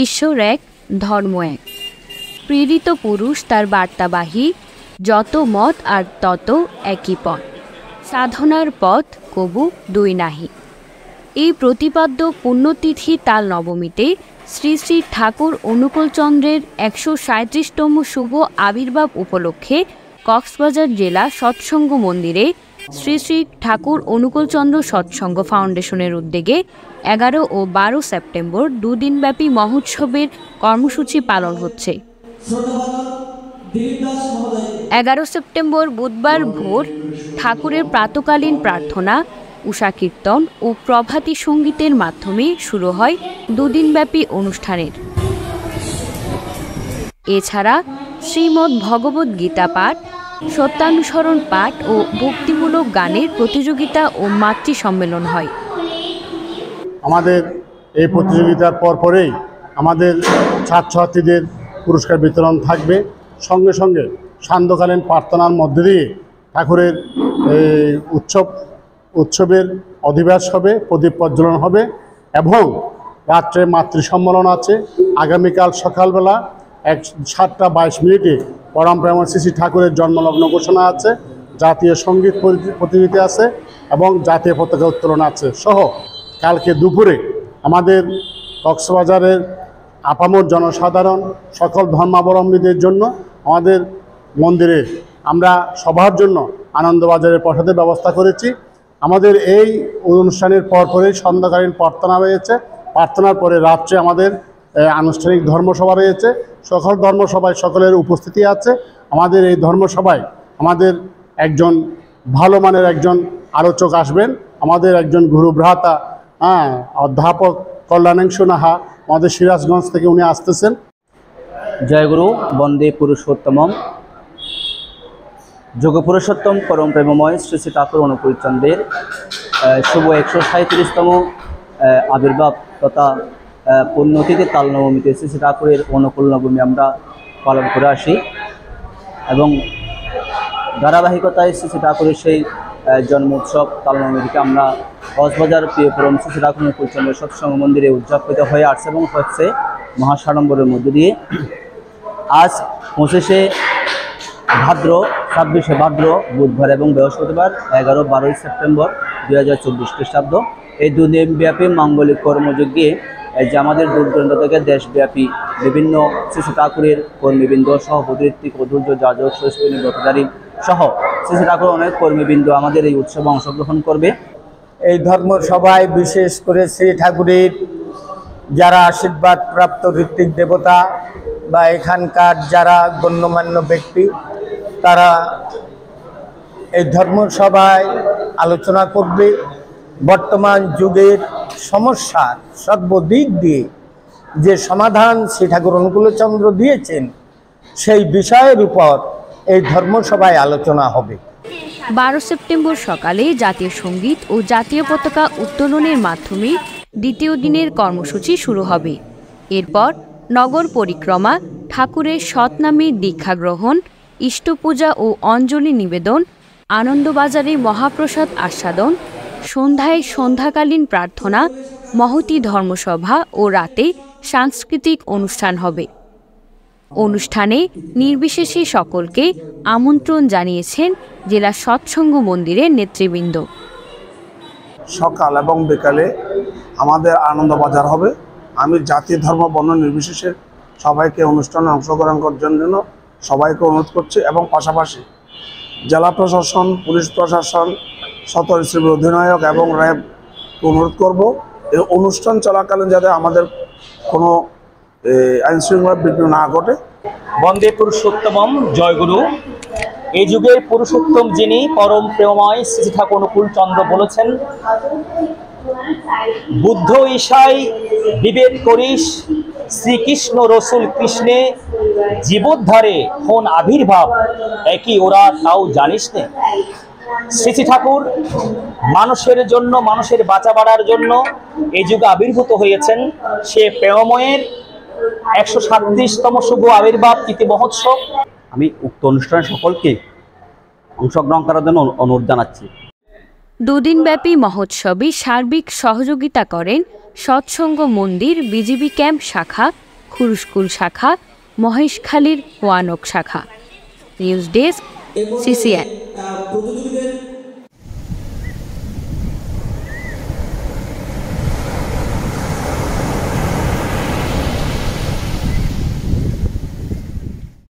ঈশ্বর এক, ধর্ম এক। প্রেরিত পুরুষ তার বার্তাবাহী, যত মত আর তত একই পথ, সাধনার পথ কবু দুই নাহি। এই প্রতিপাদ্য পুণ্যতিথি তাল নবমীতে শ্রী শ্রী ঠাকুর অনুকূলচন্দ্রের ১৩৭তম শুভ আবির্ভাব উপলক্ষে কক্সবাজার জেলা সৎসঙ্গ মন্দিরে শ্রী শ্রী ঠাকুর অনুকূলচন্দ্র সৎসঙ্গ ফাউন্ডেশনের উদ্যোগে ১১ ও ১২ সেপ্টেম্বর দুদিনব্যাপী মহোৎসবের কর্মসূচি পালন হচ্ছে। ১১ সেপ্টেম্বর বুধবার ভোর ঠাকুরের প্রাতকালীন প্রার্থনা, উষা কীর্তন ও প্রভাতী সঙ্গীতের মাধ্যমে শুরু হয় দুদিনব্যাপী অনুষ্ঠানের। এছাড়া শ্রীমদ্ ভগবদ্ গীতা পাঠ, সত্যানুসরণ পাঠ ও ভক্তিমূলক গানের প্রতিযোগিতা ও মাতৃ সম্মেলন হয়। আমাদের এই প্রতিযোগিতার পরপরেই আমাদের ছাত্রছাত্রীদের পুরস্কার বিতরণ থাকবে। সঙ্গে সঙ্গে সান্ধ্যকালীন প্রার্থনার মধ্যে দিয়ে ঠাকুরের উৎসবের অধিবাস হবে, প্রদীপ প্রজ্বলন হবে এবং রাত্রে মাতৃ সম্মেলন আছে। আগামীকাল সকালবেলা 7:22 পরম প্রেমময় শ্রী শ্রী ঠাকুরের জন্মলগ্ন ঘোষণা আছে, জাতীয় সঙ্গীত প্রতিযোগিতা আছে এবং জাতীয় পতাকা উত্তোলন আছে সহ কালকে দুপুরে আমাদের কক্সবাজারের আপামর জনসাধারণ সকল ধর্মাবলম্বীদের জন্য আমাদের মন্দিরে আমরা সবার জন্য আনন্দবাজারের প্রসাদের ব্যবস্থা করেছি। আমাদের এই অনুষ্ঠানের পরপরই সন্ধ্যাকালীন প্রার্থনা রয়েছে। প্রার্থনার পরে রাত্রে আমাদের আনুষ্ঠানিক ধর্মসভা রয়েছে। সকল ধর্মসভায় সকলের উপস্থিতি আছে। আমাদের এই ধর্মসভায় আমাদের একজন ভালো মানের একজন আলোচক আসবেন, আমাদের একজন গুরু ভ্রাতা অধ্যাপক কল্যাণাংশু নাহা আমাদের সিরাজগঞ্জ থেকে উনি আসতেছেন। জয়গুরু বন্দে পুরুষোত্তমম। যোগ পুরুষোত্তম পরম প্রেমময় শ্রী শ্রী ঠাকুর অনুকূলচন্দ্রের শুভ ১৩৭তম আবির্ভাব তথা পুণ্যতিথি তাল নবমীতে শ্রী শ্রী ঠাকুরের অনুকূল নবমী আমরা পালন করে আসি এবং ধারাবাহিকতায় শ্রী শ্রী ঠাকুরের সেই জন্ম উৎসব তাল নবমীকে আমরা কক্সবাজার প্রিয়পরম শ্রী শ্রী ঠাকুর অনুকূলচন্দ্রের সৎসঙ্গ মন্দিরে উদযাপিত হয়ে আসছে এবং হচ্ছে মহাসাড়ম্বরের মধ্য দিয়ে। আজ ২৫শে ভাদ্র, ২৬শে ভাদ্র বুধবার এবং বৃহস্পতিবার ১১-১২ সেপ্টেম্বর ২০২৪ খ্রিস্টাব্দ এই দুদিনব্যাপী মাঙ্গলিক কর্মযজ্ঞে যে আমাদের দূর দূরান্ত থেকে দেশব্যাপী বিভিন্ন শ্রী শ্রী ঠাকুরের কর্মীবৃন্দ সহ পদঋত্বিক অধৈর্য যাজক সরস্বতী ব্রতধারী সহ শ্রী শ্রী ঠাকুর অনেক কর্মীবৃন্দ আমাদের এই উৎসবে অংশগ্রহণ করবে। এই ধর্মসভায় বিশেষ করে শ্রী ঠাকুরের যারা আশীর্বাদ প্রাপ্ত ঋত্বিক দেবতা বা এখানকার যারা গণ্যমান্য ব্যক্তি তারা এই ধর্মসভায় আলোচনা করবে। বর্তমান যুগের সমস্যার সর্বদিক দিয়ে যে সমাধান শ্রী ঠাকুর অনুকূলচন্দ্র দিয়েছেন সেই বিষয়ের উপর এই ধর্মসভায় আলোচনা হবে। ১২ সেপ্টেম্বর সকালে জাতীয় সঙ্গীত ও জাতীয় পতাকা উত্তোলনের মাধ্যমে দ্বিতীয় দিনের কর্মসূচি শুরু হবে। এরপর নগর পরিক্রমা, ঠাকুরের সৎনামে দীক্ষা গ্রহণ, ইষ্টপূজা ও অঞ্জলি নিবেদন, আনন্দবাজারে মহাপ্রসাদ আস্বাদন, সন্ধ্যায় সন্ধ্যাকালীন প্রার্থনা, মহতী ধর্মসভা ও রাতে সাংস্কৃতিক অনুষ্ঠান হবে। অনুষ্ঠানে নির্বিশেষে সকলকে আমন্ত্রণ জানিয়েছেন জেলা সৎসঙ্গ মন্দিরের নেতৃবৃন্দ। সকাল এবং বিকালে আমাদের আনন্দবাজার হবে। আমি জাতি ধর্ম বর্ণ নির্বিশেষে সবাইকে অনুষ্ঠানে অংশগ্রহণ করার জন্য সবাইকে অনুরোধ করছি এবং পাশাপাশি জেলা প্রশাসন, পুলিশ প্রশাসন, সদর সিভিল অধিনায়ক এবং র্যাব অনুরোধ করব এই অনুষ্ঠান চলাকালীন যাতে আমাদের কোনো আইনশৃঙ্খলা বিঘ্ন না ঘটে। বন্দে পুরুষোত্তমম। জয়গুরু। এই যুগের পুরুষোত্তম যিনি পরম প্রেমময় শ্রী শ্রী ঠাকুর অনুকূলচন্দ্র বলেছেন, বুদ্ধ ঈশাই বিবেক করিস, শ্রীকৃষ্ণ রসুল কৃষ্ণে জীবোদ্ধারে কোন আবির্ভাব, একই ওরা তাও জানিস নে। শ্রী শ্রী ঠাকুর মানুষের জন্য, মানুষের বাঁচা বাড়ার জন্য এই যুগে আবির্ভূত হয়েছেন। সে প্রেমময়ের ১৩৭তম শুভ আবির্ভাব তিথি মহোৎসব। আমি উক্ত অনুষ্ঠানে সকলকে অংশগ্রহণ করার জন্য অনুরোধ জানাচ্ছি। দুদিনব্যাপী মহোৎসবে সার্বিক সহযোগিতা করেন সৎসঙ্গ মন্দির বিজিবি ক্যাম্প শাখা খুরুশকুল শাখা, মহেশখালীর ওয়ানক শাখা। News desk, CCN।